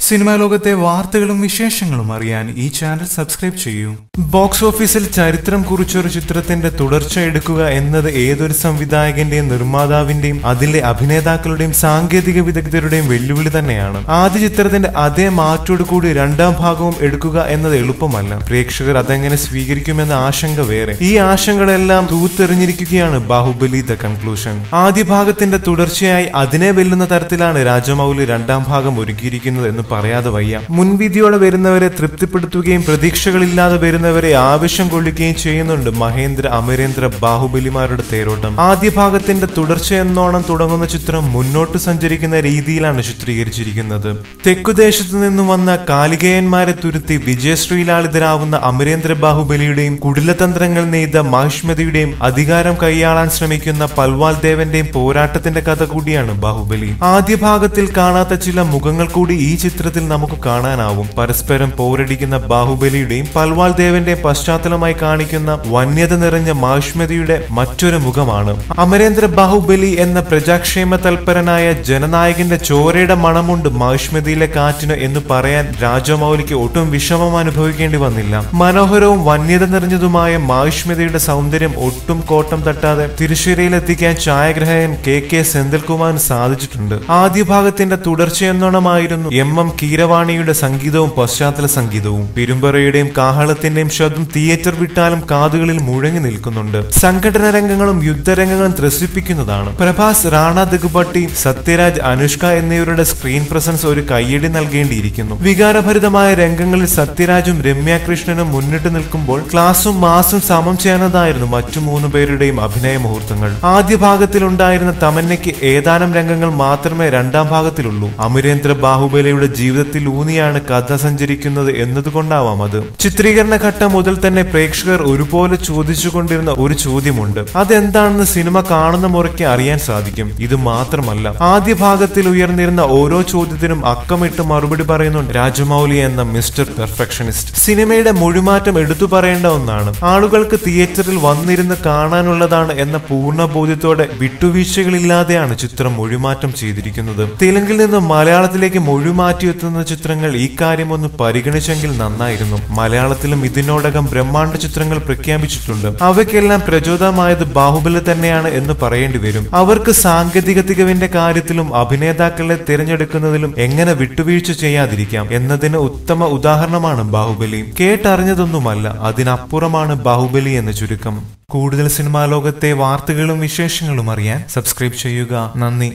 Cinema ലോകത്തെ വാർത്തകളും വിശേഷങ്ങളും അറിയാൻ ഈ ചാനൽ സബ്സ്ക്രൈബ് ചെയ്യൂ. ബോക്സ് ഓഫീസിൽ ചരിത്രം കുറിച്ചൊരു ചിത്രത്തിന്റെ തുടർച്ച എടുക്കുക എന്നത് ഏതൊരു സംവിധായകന്റെയും നിർമ്മാതാവിന്റെയും അതിലെ അഭിനേതാക്കളുടെയും സാങ്കേതിക വിദഗ്ധരുടെയും വെല്ലുവിളി തന്നെയാണ്. ആദ്യ ചിത്രത്തിന്റെ അതേ മാറ്റോടുകൂടി രണ്ടാം ഭാഗവും എടുക്കുക എന്നത് എളുപ്പമല്ല. പ്രേക്ഷകർ അതെങ്ങനെ സ്വീകരിക്കുമെന്ന ആശങ്ക വേറെ. ഈ ആശങ്കകളെല്ലാം തൂത്തെറിഞ്ഞിരിക്കുകയാണ് ബാഹുബലി ദ കൺക്ലൂഷൻ. ആദ്യ ഭാഗത്തിന്റെ തുടർച്ചയായി അതിനെ വെല്ലുന്ന തരത്തിലാണ് രാജമൗലി രണ്ടാം ഭാഗം ഒരുക്കിയിരിക്കുന്നത് എന്ന് പറയാതെ വയ്യ. മുൻവിധിയോടെ വരുന്നവരെ തൃപ്തിപ്പെടുത്തുകയും പ്രതീക്ഷകളില്ലാതെ വരുന്നവരെ ആവശ്യം കൊള്ളിക്കുകയും ചെയ്യുന്നുണ്ട് മഹേന്ദ്ര അമരേന്ദ്ര ബാഹുബലിമാരുടെ തേരോട്ടം. ആദ്യ ഭാഗത്തിന്റെ തുടർച്ചയെന്നോണം തുടങ്ങുന്ന ചിത്രം മുന്നോട്ട് സഞ്ചരിക്കുന്ന രീതിയിലാണ് ചിത്രീകരിച്ചിരിക്കുന്നത്. തെക്കുദേശത്തു നിന്നും വന്ന കാലികേയന്മാരെ തുരുത്തി വിജയശ്രീലാളിതരാവുന്ന അമരേന്ദ്ര ബാഹുബലിയുടെയും കുടിലതന്ത്രങ്ങൾ നെയ്ത മാഹിഷ്മതിയുടെയും അധികാരം കൈയാളാൻ ശ്രമിക്കുന്ന പൽവാൾ ദേവന്റെയും പോരാട്ടത്തിന്റെ കഥ കൂടിയാണ് ബാഹുബലി. ആദ്യ ഭാഗത്തിൽ കാണാത്ത ചില മുഖങ്ങൾ കൂടി ഈ ചിത്രത്തിൽ നമുക്ക് കാണാനാവും. പരസ്പരം പോരടിക്കുന്ന ബാഹുബലിയുടെയും പൽവാൾ ദേവന്റെയും പശ്ചാത്തലമായി കാണിക്കുന്ന വന്യത നിറഞ്ഞ മാഹിഷ്മതിയുടെ മറ്റൊരു മുഖമാണ്. അമരേന്ദ്ര ബാഹുബലി എന്ന പ്രജാക്ഷേമ തൽപരനായ ജനനായകന്റെ ചോരയുടെ മണമുണ്ട് മാഹിഷ്മതിയിലെ കാറ്റിന് എന്ന് പറയാൻ രാജമൗലിക്ക് ഒട്ടും വിഷമം അനുഭവിക്കേണ്ടി വന്നില്ല. മനോഹരവും വന്യത നിറഞ്ഞതുമായ മാഹിഷ്മതിയുടെ സൗന്ദര്യം ഒട്ടും കോട്ടം തട്ടാതെ തിരുശ്ശേരിയിലെത്തിക്കാൻ ഛായാഗ്രഹകൻ കെ സെന്തിൽകുമാറിന് സാധിച്ചിട്ടുണ്ട്. ആദ്യ ഭാഗത്തിന്റെ തുടർച്ചയെന്നോണമായിരുന്നു എം കീരവാണിയുടെ സംഗീതവും പശ്ചാത്തല സംഗീതവും. പെരുമ്പറയുടെയും കാഹളത്തിന്റെയും ശബ്ദം തിയേറ്റർ വിട്ടാലും കാതുകളിൽ മുഴങ്ങി നിൽക്കുന്നുണ്ട്. സംഘടന രംഗങ്ങളും യുദ്ധരംഗങ്ങളും ത്രസിപ്പിക്കുന്നതാണ്. പ്രഭാസ്, റാണ ദഗുപട്ടി, സത്യരാജ്, അനുഷ്ക എന്നിവരുടെ സ്ക്രീൻ പ്രസൻസ് ഒരു കയ്യടി നൽകേണ്ടിയിരിക്കുന്നു. വികാരഭരിതമായ രംഗങ്ങളിൽ സത്യരാജും രമ്യ കൃഷ്ണനും മുന്നിട്ട് നിൽക്കുമ്പോൾ ക്ലാസും മാസും സമം ചെയ്യുന്നതായിരുന്നു മറ്റു മൂന്നു പേരുടെയും അഭിനയ മുഹൂർത്തങ്ങൾ. ആദ്യ ഭാഗത്തിൽ ഉണ്ടായിരുന്ന തമന്നയ്ക്ക് ഏതാനും രംഗങ്ങൾ മാത്രമേ രണ്ടാം ഭാഗത്തിലുള്ളൂ. അമരേന്ദ്ര ബാഹുബലിയുടെ ജീവിതത്തിൽ ഊന്നിയാണ് കഥ സഞ്ചരിക്കുന്നത് എന്നതുകൊണ്ടാവാം അത്. ചിത്രീകരണ ഘട്ടം മുതൽ തന്നെ പ്രേക്ഷകർ ഒരുപോലെ ചോദിച്ചുകൊണ്ടിരുന്ന ഒരു ചോദ്യമുണ്ട്. അതെന്താണെന്ന് സിനിമ കാണുന്ന മുറയ്ക്ക് അറിയാൻ സാധിക്കും. ഇത് മാത്രമല്ല, ആദ്യ ഭാഗത്തിൽ ഉയർന്നിരുന്ന ഓരോ ചോദ്യത്തിനും അക്കമിട്ട് മറുപടി പറയുന്നുണ്ട് രാജമൗലി എന്ന മിസ്റ്റർ പെർഫെക്ഷനിസ്റ്റ്. സിനിമയുടെ മൊഴിമാറ്റം എടുത്തു പറയേണ്ട ഒന്നാണ്. ആളുകൾക്ക് തിയേറ്ററിൽ വന്നിരുന്ന് കാണാനുള്ളതാണ് എന്ന പൂർണ്ണ ബോധ്യത്തോടെ വിട്ടുവീഴ്ചകളില്ലാതെയാണ് ചിത്രം മൊഴിമാറ്റം ചെയ്തിരിക്കുന്നത്. തെലുങ്കിൽ നിന്ന് മലയാളത്തിലേക്ക് മൊഴിമാറ്റിയെത്തുന്ന ചിത്രങ്ങൾ ഈ കാര്യം ഒന്ന് പരിഗണിച്ചെങ്കിൽ നന്നായിരുന്നു. മലയാളത്തിലും ഇതിനോടകം ബ്രഹ്മാണ്ഡ ചിത്രങ്ങൾ പ്രഖ്യാപിച്ചിട്ടുണ്ട്. അവയ്ക്കെല്ലാം പ്രചോദനമായത് ബാഹുബലി തന്നെയാണ് എന്ന് പറയേണ്ടി വരും. അവർക്ക് സാങ്കേതിക തികവിന്റെ കാര്യത്തിലും അഭിനേതാക്കളെ തിരഞ്ഞെടുക്കുന്നതിലും എങ്ങനെ വിട്ടുവീഴ്ച ചെയ്യാതിരിക്കാം എന്നതിന് ഉത്തമ ഉദാഹരണമാണ് ബാഹുബലി. കേട്ടറിഞ്ഞതൊന്നുമല്ല, അതിനപ്പുറമാണ് ബാഹുബലി എന്ന് ചുരുക്കം. കൂടുതൽ സിനിമാ ലോകത്തെ വാർത്തകളും വിശേഷങ്ങളും അറിയാൻ സബ്സ്ക്രൈബ് ചെയ്യുക. നന്ദി.